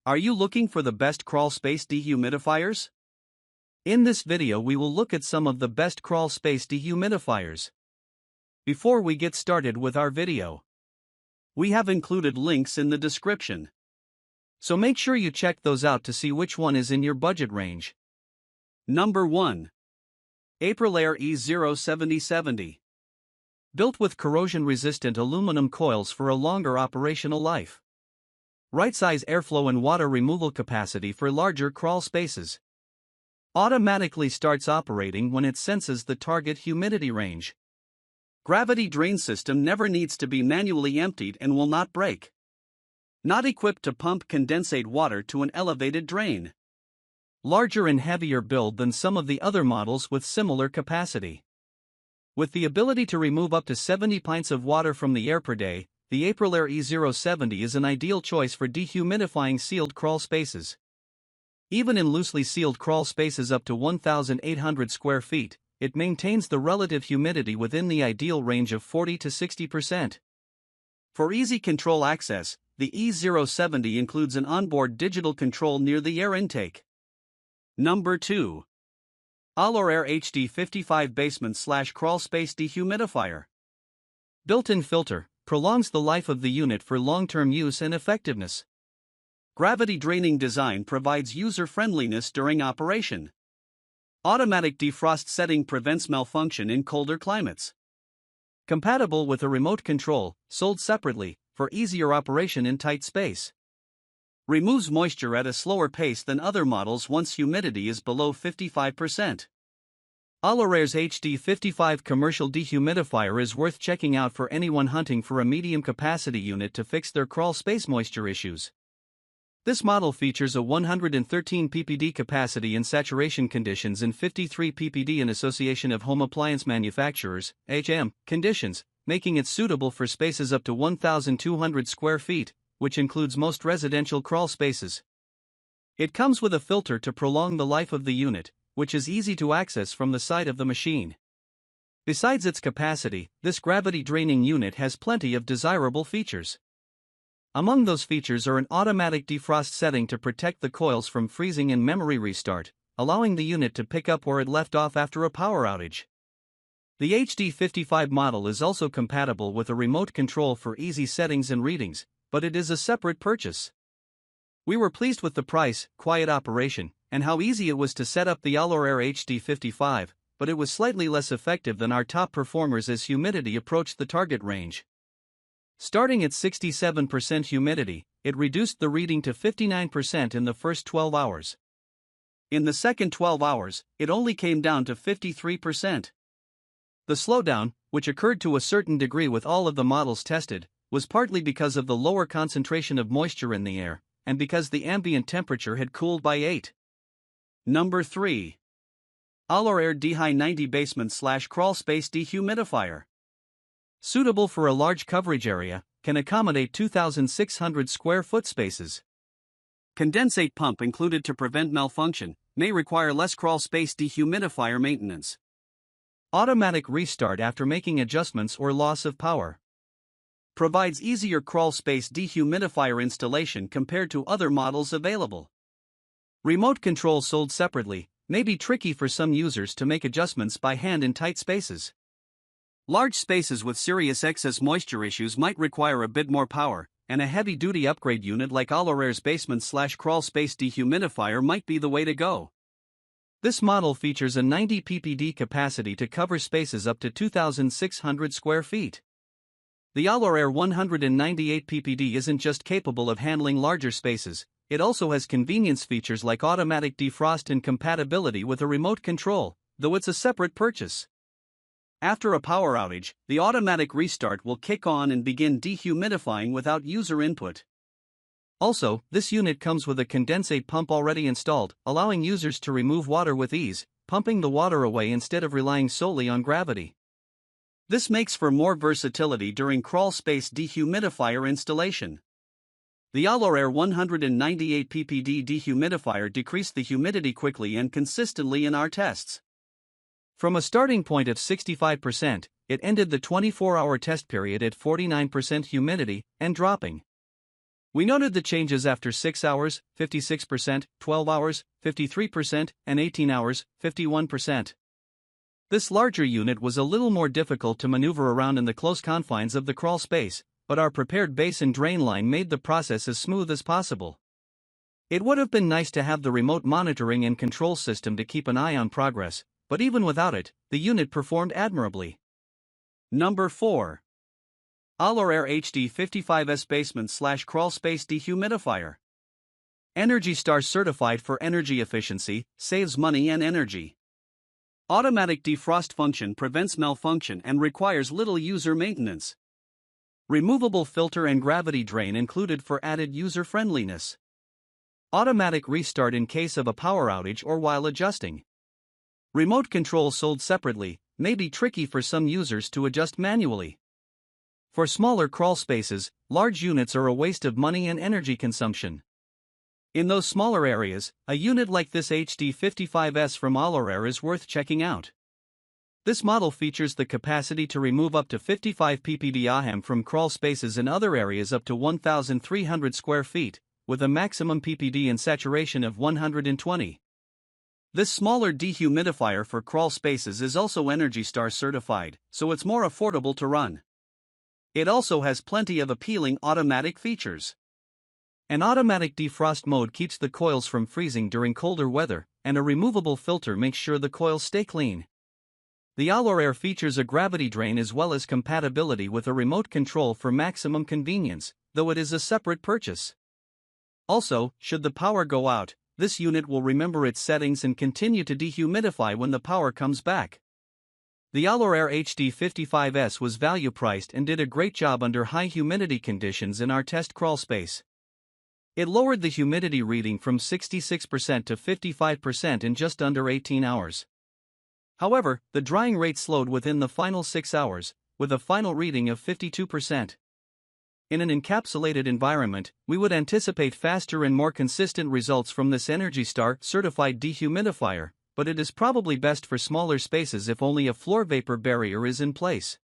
Are you looking for the best crawl space dehumidifiers? In this video we will look at some of the best crawl space dehumidifiers. Before we get started with our video, we have included links in the description. So make sure you check those out to see which one is in your budget range. Number 1. AprilAire E070. Built with corrosion-resistant aluminum coils for a longer operational life. Right-size airflow and water removal capacity for larger crawl spaces. Automatically starts operating when it senses the target humidity range. Gravity drain system never needs to be manually emptied and will not break. Not equipped to pump condensate water to an elevated drain. Larger and heavier build than some of the other models with similar capacity. With the ability to remove up to 70 pints of water from the air per day, the AprilAire E070 is an ideal choice for dehumidifying sealed crawl spaces. Even in loosely sealed crawl spaces up to 1,800 square feet, it maintains the relative humidity within the ideal range of 40 to 60%. For easy control access, the E070 includes an onboard digital control near the air intake. Number 2. AlorAir HD55 Basement/Crawl Space Dehumidifier. Built-in filter prolongs the life of the unit for long-term use and effectiveness. Gravity draining design provides user-friendliness during operation. Automatic defrost setting prevents malfunction in colder climates. Compatible with a remote control, sold separately, for easier operation in tight space. Removes moisture at a slower pace than other models once humidity is below 55%. AlorAir's HD55 commercial dehumidifier is worth checking out for anyone hunting for a medium capacity unit to fix their crawl space moisture issues. This model features a 113 ppd capacity in saturation conditions and 53 ppd in Association of Home Appliance Manufacturers HM conditions, making it suitable for spaces up to 1,200 square feet, which includes most residential crawl spaces. It comes with a filter to prolong the life of the unit, which is easy to access from the side of the machine. Besides its capacity, this gravity-draining unit has plenty of desirable features. Among those features are an automatic defrost setting to protect the coils from freezing and memory restart, allowing the unit to pick up where it left off after a power outage. The HD55 model is also compatible with a remote control for easy settings and readings, but it is a separate purchase. We were pleased with the price, quiet operation, and how easy it was to set up the AlorAir HD55, but it was slightly less effective than our top performers as humidity approached the target range. Starting at 67% humidity, it reduced the reading to 59% in the first 12 hours. In the second 12 hours, it only came down to 53%. The slowdown, which occurred to a certain degree with all of the models tested, was partly because of the lower concentration of moisture in the air, and because the ambient temperature had cooled by 8. Number 3. AlorAir Dehumidifier Basement/Crawl Space Dehumidifier. Suitable for a large coverage area, can accommodate 2,600 square foot spaces. Condensate pump included to prevent malfunction, may require less crawl space dehumidifier maintenance. Automatic restart after making adjustments or loss of power. Provides easier crawl space dehumidifier installation compared to other models available. Remote control sold separately, may be tricky for some users to make adjustments by hand in tight spaces. Large spaces with serious excess moisture issues might require a bit more power, and a heavy-duty upgrade unit like AlorAir's Basement/Crawl Space Dehumidifier might be the way to go. This model features a 90 ppd capacity to cover spaces up to 2,600 square feet. The AlorAir 198 ppd isn't just capable of handling larger spaces, it also has convenience features like automatic defrost and compatibility with a remote control, though it's a separate purchase. After a power outage, the automatic restart will kick on and begin dehumidifying without user input. Also, this unit comes with a condensate pump already installed, allowing users to remove water with ease, pumping the water away instead of relying solely on gravity. This makes for more versatility during crawl space dehumidifier installation. The AlorAir 198 ppd dehumidifier decreased the humidity quickly and consistently in our tests. From a starting point of 65%, it ended the 24-hour test period at 49% humidity, and dropping. We noted the changes after 6 hours, 56%, 12 hours, 53%, and 18 hours, 51%. This larger unit was a little more difficult to maneuver around in the close confines of the crawl space, but our prepared base and drain line made the process as smooth as possible. It would have been nice to have the remote monitoring and control system to keep an eye on progress, but even without it, the unit performed admirably. Number 4. AlorAir HD55S Basement/Crawl Space Dehumidifier. ENERGY STAR certified for energy efficiency, saves money and energy. Automatic defrost function prevents malfunction and requires little user maintenance. Removable filter and gravity drain included for added user-friendliness. Automatic restart in case of a power outage or while adjusting. Remote control sold separately, may be tricky for some users to adjust manually. For smaller crawl spaces, large units are a waste of money and energy consumption. In those smaller areas, a unit like this HD55S from AlorAir is worth checking out. This model features the capacity to remove up to 55 ppd AHEM from crawl spaces in other areas up to 1,300 square feet, with a maximum ppd in saturation of 120. This smaller dehumidifier for crawl spaces is also ENERGY STAR certified, so it's more affordable to run. It also has plenty of appealing automatic features. An automatic defrost mode keeps the coils from freezing during colder weather, and a removable filter makes sure the coils stay clean. The AlorAir features a gravity drain as well as compatibility with a remote control for maximum convenience, though it is a separate purchase. Also, should the power go out, this unit will remember its settings and continue to dehumidify when the power comes back. The AlorAir HD55S was value priced and did a great job under high humidity conditions in our test crawl space. It lowered the humidity reading from 66% to 55% in just under 18 hours. However, the drying rate slowed within the final 6 hours, with a final reading of 52%. In an encapsulated environment, we would anticipate faster and more consistent results from this ENERGY STAR certified dehumidifier, but it is probably best for smaller spaces if only a floor vapor barrier is in place.